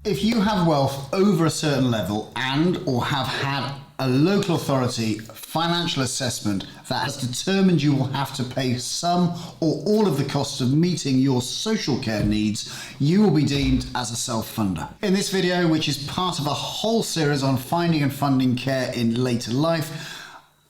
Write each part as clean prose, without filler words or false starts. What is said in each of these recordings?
If you have wealth over a certain level and or have had a local authority financial assessment that has determined you will have to pay some or all of the costs of meeting your social care needs, you will be deemed as a self-funder. In this video, which is part of a whole series on finding and funding care in later life,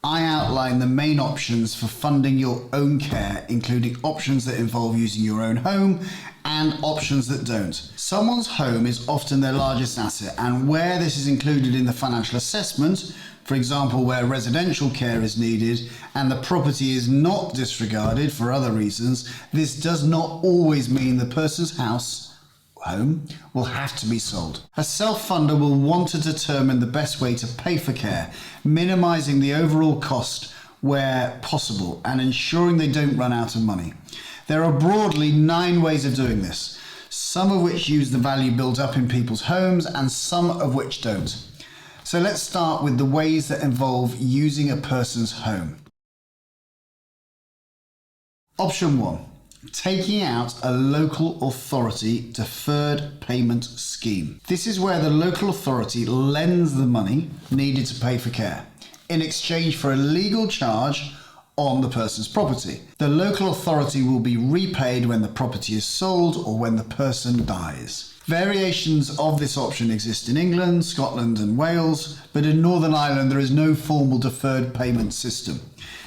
I outline the main options for funding your own care, including options that involve using your own home and options that don't. Someone's home is often their largest asset, and where this is included in the financial assessment, for example where residential care is needed and the property is not disregarded for other reasons, this does not always mean the person's home will have to be sold. A self-funder will want to determine the best way to pay for care, minimizing the overall cost where possible and ensuring they don't run out of money. There are broadly 9 ways of doing this, some of which use the value built up in people's homes and some of which don't. So let's start with the ways that involve using a person's home. Option 1. Taking out a local authority deferred payment scheme. This is where the local authority lends the money needed to pay for care in exchange for a legal charge on the person's property. The local authority will be repaid when the property is sold or when the person dies. Variations of this option exist in England, Scotland and Wales, but in Northern Ireland there is no formal deferred payment system.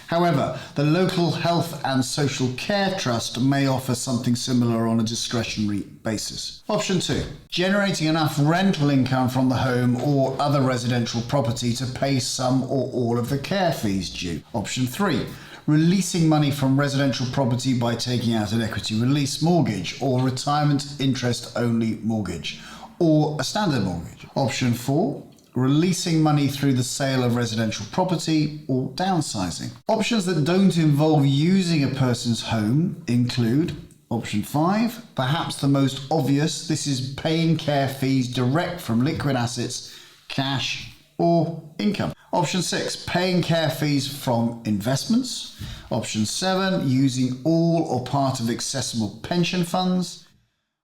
However, the local health and social care trust may offer something similar on a discretionary basis. Option 2. Generating enough rental income from the home or other residential property to pay some or all of the care fees due. Option 3. Releasing money from residential property by taking out an equity release mortgage or retirement interest only mortgage or a standard mortgage. Option 4. Releasing money through the sale of residential property or downsizing. Options that don't involve using a person's home include option 5, perhaps the most obvious. This is paying care fees direct from liquid assets, cash or income. Option 6, paying care fees from investments. Option 7, using all or part of accessible pension funds.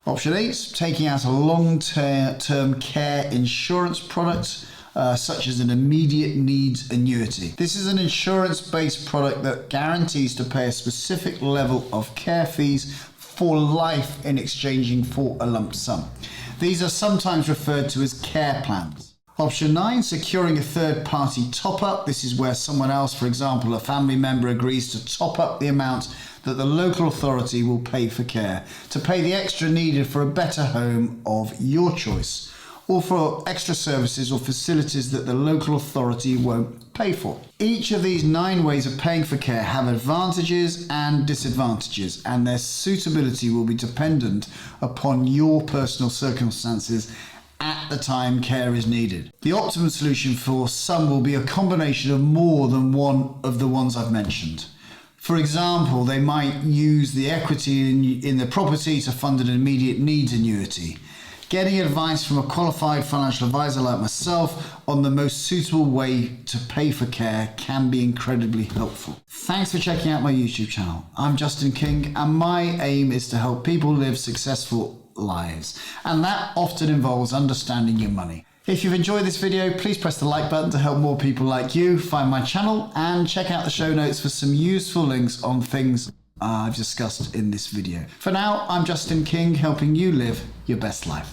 Option 8, taking out a long-term care insurance product, such as an immediate needs annuity. This is an insurance-based product that guarantees to pay a specific level of care fees for life in exchanging for a lump sum. These are sometimes referred to as care plans. Option 9, securing a third-party top-up. This is where someone else, for example, a family member, agrees to top up the amount that the local authority will pay for care, to pay the extra needed for a better home of your choice, or for extra services or facilities that the local authority won't pay for. Each of these 9 ways of paying for care have advantages and disadvantages, and their suitability will be dependent upon your personal circumstances at the time care is needed. The optimum solution for some will be a combination of more than one of the ones I've mentioned. For example, they might use the equity in the property to fund an immediate needs annuity. Getting advice from a qualified financial advisor like myself on the most suitable way to pay for care can be incredibly helpful. Thanks for checking out my YouTube channel. I'm Justin King, and my aim is to help people live successful lives, and that often involves understanding your money. If you've enjoyed this video, please press the like button to help more people like you find my channel, and check out the show notes for some useful links on things I've discussed in this video. For now, I'm Justin King, helping you live your best life.